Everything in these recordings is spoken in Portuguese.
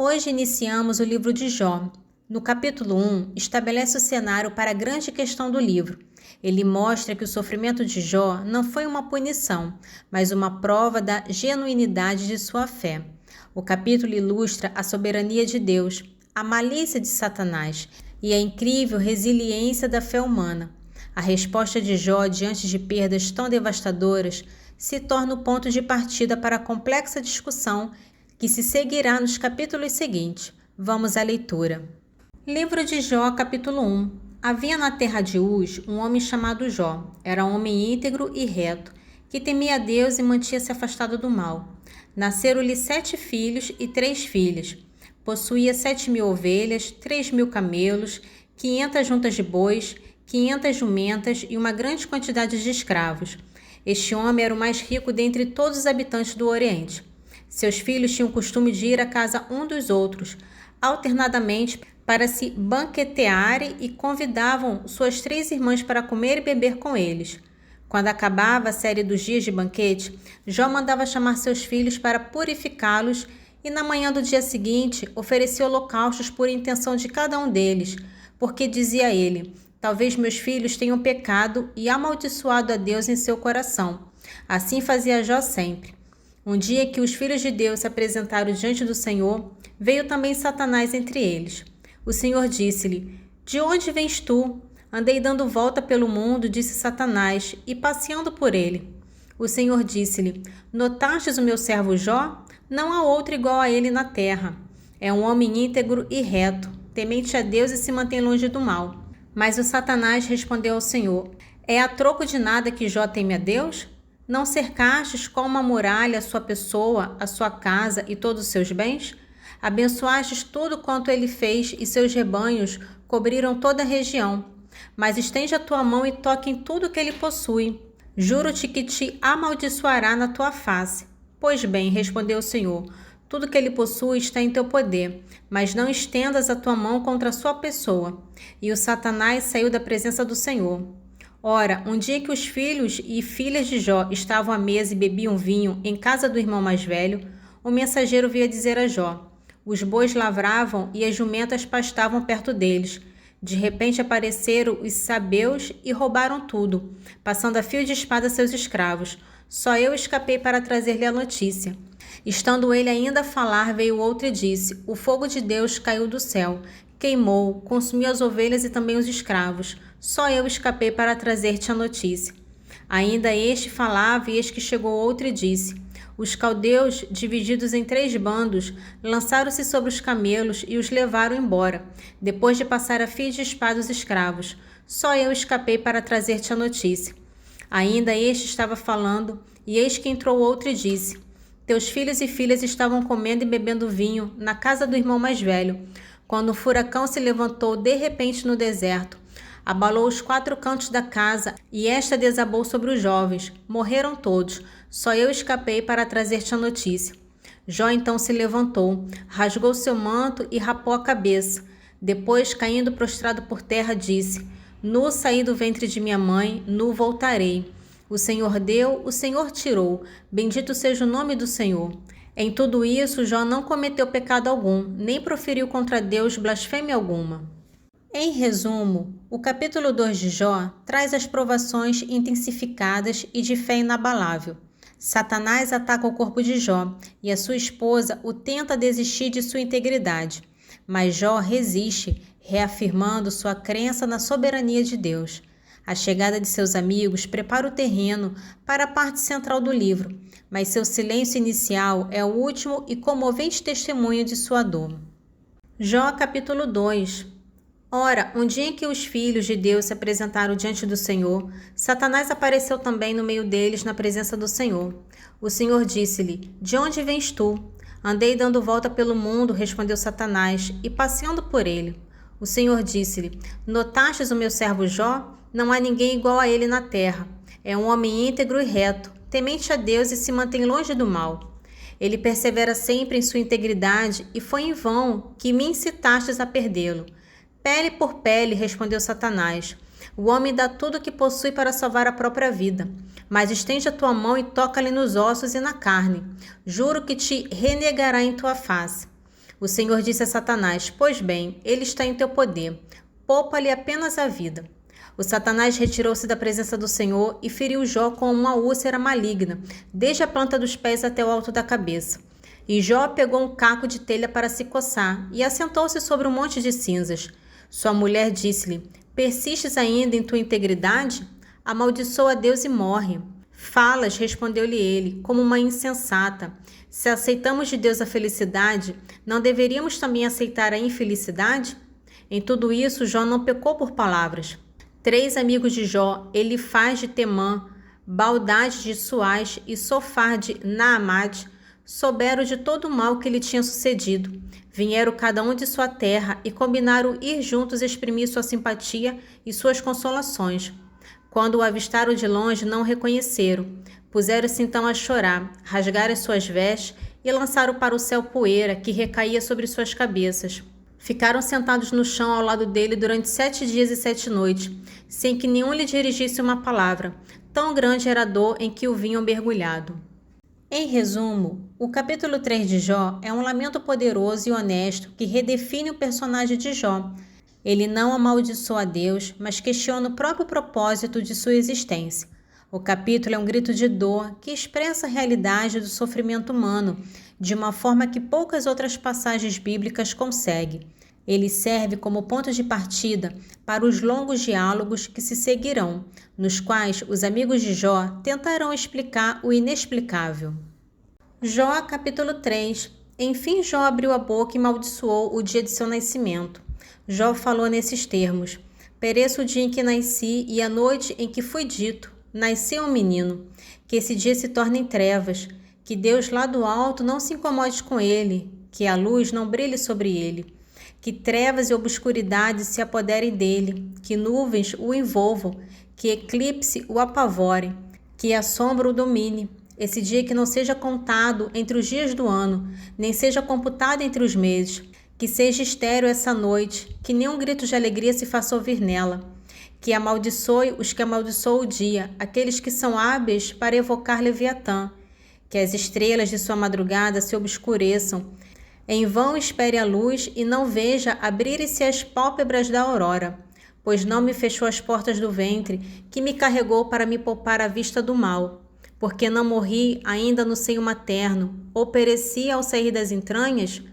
Hoje iniciamos o livro de Jó. No capítulo 1, estabelece o cenário para a grande questão do livro. Ele mostra que o sofrimento de Jó não foi uma punição, mas uma prova da genuinidade de sua fé. O capítulo ilustra a soberania de Deus, a malícia de Satanás e a incrível resiliência da fé humana. A resposta de Jó diante de perdas tão devastadoras se torna o ponto de partida para a complexa discussão que se seguirá nos capítulos seguintes. Vamos à leitura. Livro de Jó, capítulo 1. Havia na terra de Uz um homem chamado Jó. Era um homem íntegro e reto, que temia a Deus e mantinha-se afastado do mal. Nasceram-lhe 7 filhos e 3 filhas. Possuía 7.000 ovelhas, 3.000 camelos, 500 juntas de bois, 500 jumentas e uma grande quantidade de escravos. Este homem era o mais rico dentre todos os habitantes do Oriente. Seus filhos tinham o costume de ir à casa um dos outros, alternadamente, para se banquetearem e convidavam suas 3 irmãs para comer e beber com eles. Quando acabava a série dos dias de banquete, Jó mandava chamar seus filhos para purificá-los e na manhã do dia seguinte oferecia holocaustos por intenção de cada um deles, porque dizia ele: talvez meus filhos tenham pecado e amaldiçoado a Deus em seu coração. Assim fazia Jó sempre. Um dia que os filhos de Deus se apresentaram diante do Senhor, veio também Satanás entre eles. O Senhor disse-lhe: de onde vens tu? Andei dando volta pelo mundo, disse Satanás, e passeando por ele. O Senhor disse-lhe: notastes o meu servo Jó? Não há outro igual a ele na terra. É um homem íntegro e reto, temente a Deus e se mantém longe do mal. Mas o Satanás respondeu ao Senhor: é a troco de nada que Jó teme a Deus? Não cercastes com uma muralha a sua pessoa, a sua casa e todos os seus bens? Abençoastes tudo quanto ele fez e seus rebanhos cobriram toda a região. Mas estende a tua mão e toque em tudo que ele possui. Juro-te que te amaldiçoará na tua face. Pois bem, respondeu o Senhor, tudo que ele possui está em teu poder, mas não estendas a tua mão contra a sua pessoa. E o Satanás saiu da presença do Senhor. Ora, um dia que os filhos e filhas de Jó estavam à mesa e bebiam vinho em casa do irmão mais velho, o mensageiro veio dizer a Jó: os bois lavravam e as jumentas pastavam perto deles. De repente apareceram os sabeus e roubaram tudo, passando a fio de espada seus escravos. Só eu escapei para trazer-lhe a notícia. Estando ele ainda a falar, veio outro e disse: o fogo de Deus caiu do céu, queimou, consumiu as ovelhas e também os escravos. Só eu escapei para trazer-te a notícia. Ainda este falava, e eis que chegou outro e disse: os caldeus, divididos em 3 bandos, lançaram-se sobre os camelos e os levaram embora, depois de passar a fio de espada os escravos. Só eu escapei para trazer-te a notícia. Ainda este estava falando, e eis que entrou outro e disse: teus filhos e filhas estavam comendo e bebendo vinho na casa do irmão mais velho, quando um furacão se levantou de repente no deserto. Abalou os 4 cantos da casa e esta desabou sobre os jovens. Morreram todos. Só eu escapei para trazer-te a notícia. Jó então se levantou, rasgou seu manto e rapou a cabeça. Depois, caindo prostrado por terra, disse: nu saí do ventre de minha mãe, nu voltarei. O Senhor deu, o Senhor tirou. Bendito seja o nome do Senhor. Em tudo isso, Jó não cometeu pecado algum, nem proferiu contra Deus blasfêmia alguma. Em resumo, o capítulo 2 de Jó traz as provações intensificadas e de fé inabalável. Satanás ataca o corpo de Jó e a sua esposa o tenta desistir de sua integridade. Mas Jó resiste, reafirmando sua crença na soberania de Deus. A chegada de seus amigos prepara o terreno para a parte central do livro, mas seu silêncio inicial é o último e comovente testemunho de sua dor. Jó capítulo 2. Ora, um dia em que os filhos de Deus se apresentaram diante do Senhor, Satanás apareceu também no meio deles na presença do Senhor. O Senhor disse-lhe: de onde vens tu? Andei dando volta pelo mundo, respondeu Satanás, e passeando por ele. O Senhor disse-lhe: notastes o meu servo Jó? Não há ninguém igual a ele na terra. É um homem íntegro e reto, temente a Deus e se mantém longe do mal. Ele persevera sempre em sua integridade e foi em vão que me incitastes a perdê-lo. Pele por pele, respondeu Satanás. O homem dá tudo o que possui para salvar a própria vida, mas estende a tua mão e toca-lhe nos ossos e na carne. Juro que te renegará em tua face. O Senhor disse a Satanás: Pois bem, ele está em teu poder. Poupa-lhe apenas a vida. O Satanás retirou-se da presença do Senhor e feriu Jó com uma úlcera maligna, desde a planta dos pés até o alto da cabeça. E Jó pegou um caco de telha para se coçar e assentou-se sobre um monte de cinzas. Sua mulher disse-lhe: Persistes ainda em tua integridade? Amaldiçoa a Deus e morre. Falas, respondeu-lhe ele, como uma insensata. Se aceitamos de Deus a felicidade, não deveríamos também aceitar a infelicidade? Em tudo isso, Jó não pecou por palavras. 3 amigos de Jó, Elifaz de Temã, Baldade de Suás e Sofar de Naamate, souberam de todo o mal que lhe tinha sucedido. Vieram cada um de sua terra e combinaram ir juntos exprimir sua simpatia e suas consolações. Quando o avistaram de longe, não o reconheceram. Puseram-se então a chorar, rasgaram suas vestes e lançaram para o céu poeira que recaía sobre suas cabeças. Ficaram sentados no chão ao lado dele durante 7 dias e 7 noites, sem que nenhum lhe dirigisse uma palavra. Tão grande era a dor em que o vinham mergulhado. Em resumo, o capítulo 3 de Jó é um lamento poderoso e honesto que redefine o personagem de Jó. Ele não amaldiçoa a Deus, mas questiona o próprio propósito de sua existência. O capítulo é um grito de dor que expressa a realidade do sofrimento humano, de uma forma que poucas outras passagens bíblicas conseguem. Ele serve como ponto de partida para os longos diálogos que se seguirão, nos quais os amigos de Jó tentarão explicar o inexplicável. Jó, capítulo 3. Enfim, Jó abriu a boca e maldiçoou o dia de seu nascimento. Jó falou nesses termos: Pereça o dia em que nasci e a noite em que foi dito: Nasceu um menino. Que esse dia se torne em trevas, que Deus lá do alto não se incomode com ele, que a luz não brilhe sobre ele, que trevas e obscuridade se apoderem dele, que nuvens o envolvam, que eclipse o apavore, que a sombra o domine. Esse dia que não seja contado entre os dias do ano, nem seja computado entre os meses, que seja estéril essa noite, que nenhum grito de alegria se faça ouvir nela, que amaldiçoe os que amaldiçoam o dia, aqueles que são hábeis para evocar Leviatã, que as estrelas de sua madrugada se obscureçam, em vão espere a luz e não veja abrirem-se as pálpebras da aurora, pois não me fechou as portas do ventre, que me carregou para me poupar à vista do mal, porque não morri ainda no seio materno, ou pereci ao sair das entranhas,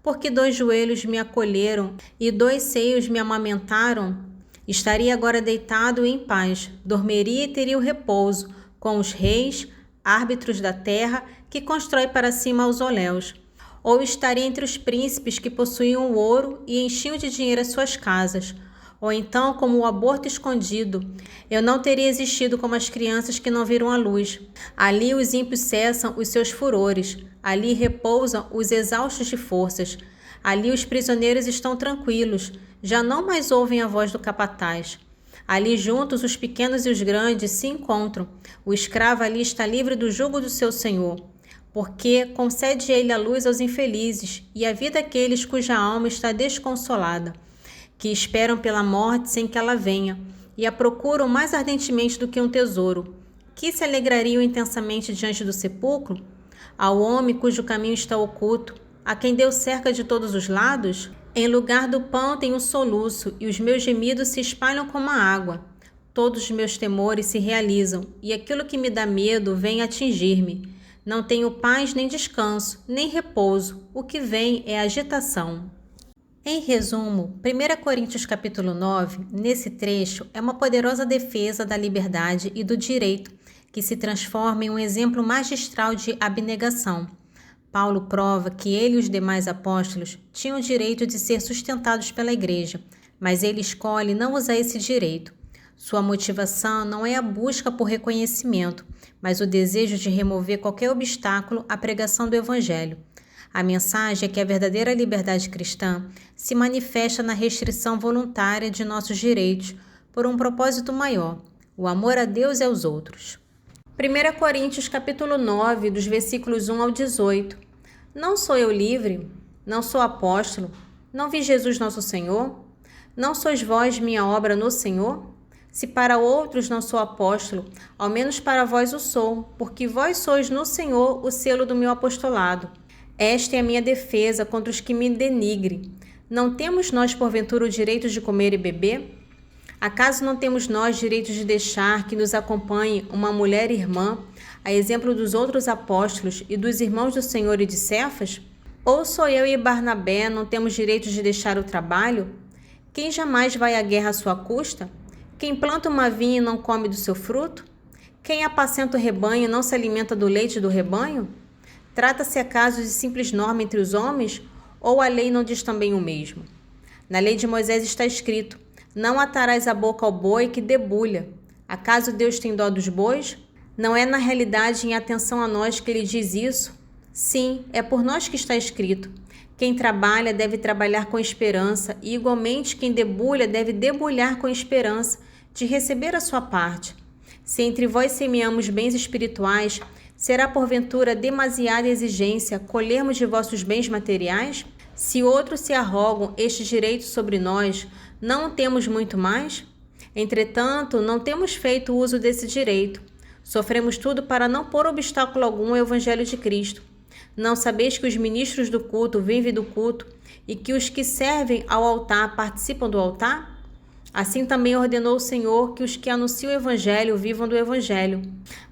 porque 2 joelhos me acolheram e 2 seios me amamentaram, estaria agora deitado e em paz, dormiria e teria o repouso, com os reis, árbitros da terra, que constrói para si mausoléus. Ou estaria entre os príncipes que possuíam o ouro e enchiam de dinheiro as suas casas. Ou então, como o aborto escondido, eu não teria existido como as crianças que não viram a luz. Ali os ímpios cessam os seus furores, ali repousam os exaustos de forças. Ali os prisioneiros estão tranquilos, já não mais ouvem a voz do capataz. Ali juntos os pequenos e os grandes se encontram. O escravo ali está livre do jugo do seu senhor, porque concede ele a luz aos infelizes e a vida àqueles cuja alma está desconsolada, que esperam pela morte sem que ela venha, e a procuram mais ardentemente do que um tesouro, que se alegrariam intensamente diante do sepulcro, ao homem cujo caminho está oculto, a quem Deus cerca de todos os lados. Em lugar do pão tem um soluço, e os meus gemidos se espalham como a água. Todos os meus temores se realizam, e aquilo que me dá medo vem atingir-me. Não tenho paz nem descanso, nem repouso. O que vem é agitação. Em resumo, 1 Coríntios capítulo 9, nesse trecho, é uma poderosa defesa da liberdade e do direito, que se transforma em um exemplo magistral de abnegação. Paulo prova que ele e os demais apóstolos tinham o direito de ser sustentados pela igreja, mas ele escolhe não usar esse direito. Sua motivação não é a busca por reconhecimento, mas o desejo de remover qualquer obstáculo à pregação do Evangelho. A mensagem é que a verdadeira liberdade cristã se manifesta na restrição voluntária de nossos direitos por um propósito maior, o amor a Deus e aos outros. 1 Coríntios capítulo 9, dos versículos 1 ao 18. Não sou eu livre? Não sou apóstolo? Não vi Jesus nosso Senhor? Não sois vós minha obra no Senhor? Se para outros não sou apóstolo, ao menos para vós o sou, porque vós sois no Senhor o selo do meu apostolado. Esta é a minha defesa contra os que me denigrem. Não temos nós, porventura, o direito de comer e beber? Acaso não temos nós direito de deixar que nos acompanhe uma mulher irmã, a exemplo dos outros apóstolos e dos irmãos do Senhor e de Cefas? Ou só eu e Barnabé não temos direito de deixar o trabalho? Quem jamais vai à guerra à sua custa? Quem planta uma vinha e não come do seu fruto? Quem apacenta o rebanho não se alimenta do leite do rebanho? Trata-se acaso de simples norma entre os homens, ou a lei não diz também o mesmo? Na lei de Moisés está escrito: não atarás a boca ao boi que debulha. Acaso Deus tem dó dos bois? Não é na realidade em atenção a nós que ele diz isso? Sim, é por nós que está escrito: quem trabalha deve trabalhar com esperança, e igualmente quem debulha deve debulhar com esperança de receber a sua parte. Se entre vós semeamos bens espirituais, será porventura demasiada exigência colhermos de vossos bens materiais? Se outros se arrogam este direito sobre nós, não o temos muito mais? Entretanto, não temos feito uso desse direito. Sofremos tudo para não pôr obstáculo algum ao Evangelho de Cristo. Não sabeis que os ministros do culto vivem do culto e que os que servem ao altar participam do altar? Assim também ordenou o Senhor que os que anunciam o Evangelho vivam do Evangelho.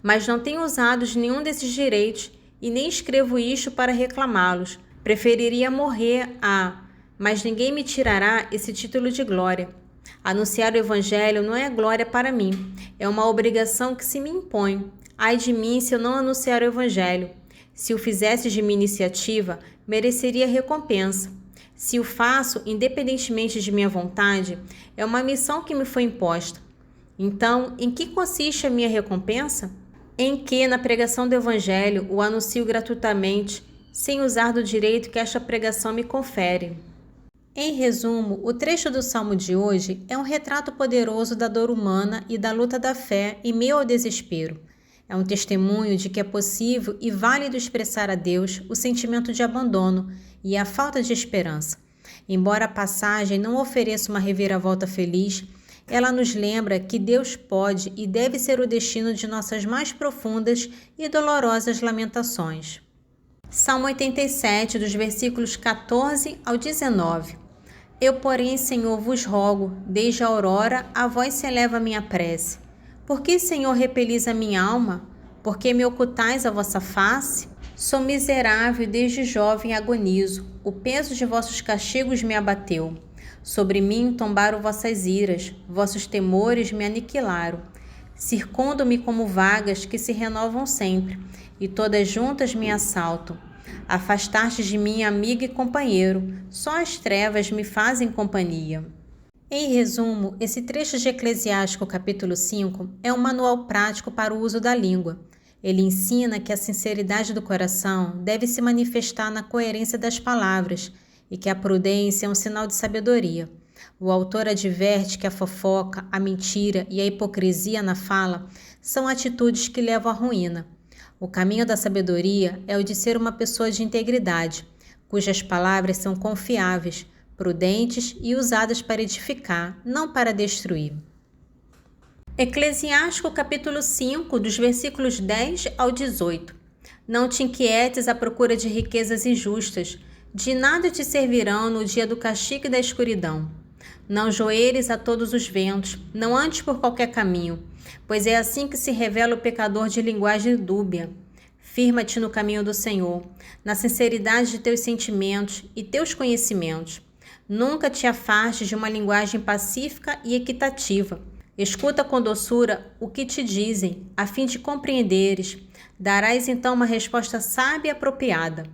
Mas não tenho usado de nenhum desses direitos e nem escrevo isto para reclamá-los. Preferiria morrer mas ninguém me tirará esse título de glória. Anunciar o Evangelho não é glória para mim, é uma obrigação que se me impõe. Ai de mim se eu não anunciar o Evangelho. Se o fizesse de minha iniciativa, mereceria recompensa. Se o faço independentemente de minha vontade, é uma missão que me foi imposta. Então, em que consiste a minha recompensa? Em que, na pregação do Evangelho, o anuncio gratuitamente, sem usar do direito que esta pregação me confere. Em resumo, o trecho do Salmo de hoje é um retrato poderoso da dor humana e da luta da fé em meio ao desespero. É um testemunho de que é possível e válido expressar a Deus o sentimento de abandono e a falta de esperança. Embora a passagem não ofereça uma reviravolta feliz, ela nos lembra que Deus pode e deve ser o destino de nossas mais profundas e dolorosas lamentações. Salmo 87, dos versículos 14 ao 19. Eu, porém, Senhor, vos rogo, desde a aurora a vós se eleva a minha prece. Por que, Senhor, repelis a minha alma? Por que me ocultais a vossa face? Sou miserável e desde jovem agonizo. O peso de vossos castigos me abateu. Sobre mim tombaram vossas iras, vossos temores me aniquilaram. Circundo-me como vagas que se renovam sempre, e todas juntas me assaltam. Afastaste de mim amigo e companheiro, só as trevas me fazem companhia. Em resumo, esse trecho de Eclesiástico capítulo 5 é um manual prático para o uso da língua. Ele ensina que a sinceridade do coração deve se manifestar na coerência das palavras e que a prudência é um sinal de sabedoria. O autor adverte que a fofoca, a mentira e a hipocrisia na fala são atitudes que levam à ruína. O caminho da sabedoria é o de ser uma pessoa de integridade, cujas palavras são confiáveis, prudentes e usadas para edificar, não para destruir. Eclesiástico capítulo 5, dos versículos 10 ao 18. Não te inquietes à procura de riquezas injustas, de nada te servirão no dia do castigo e da escuridão. Não joelhes a todos os ventos, não andes por qualquer caminho, pois é assim que se revela o pecador de linguagem dúbia. Firma-te no caminho do Senhor, na sinceridade de teus sentimentos e teus conhecimentos. Nunca te afastes de uma linguagem pacífica e equitativa. Escuta com doçura o que te dizem, a fim de compreenderes. Darás então uma resposta sábia e apropriada.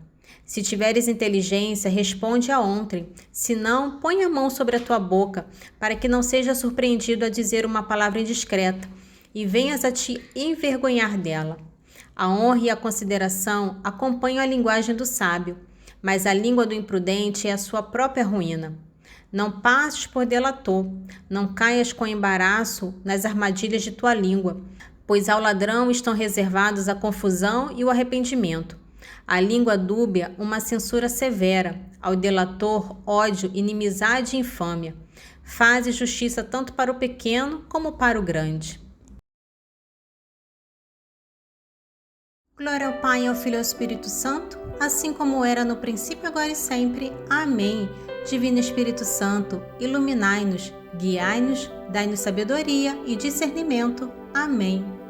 Se tiveres inteligência, responde a ontem. Se não, põe a mão sobre a tua boca, para que não seja surpreendido a dizer uma palavra indiscreta, e venhas a te envergonhar dela. A honra e a consideração acompanham a linguagem do sábio, mas a língua do imprudente é a sua própria ruína. Não passes por delator, não caias com embaraço nas armadilhas de tua língua, pois ao ladrão estão reservados a confusão e o arrependimento. À língua dúbia, uma censura severa, ao delator, ódio, inimizade e infâmia. Faze justiça tanto para o pequeno como para o grande. Glória ao Pai, ao Filho e ao Espírito Santo, assim como era no princípio, agora e sempre. Amém. Divino Espírito Santo, iluminai-nos, guiai-nos, dai-nos sabedoria e discernimento. Amém.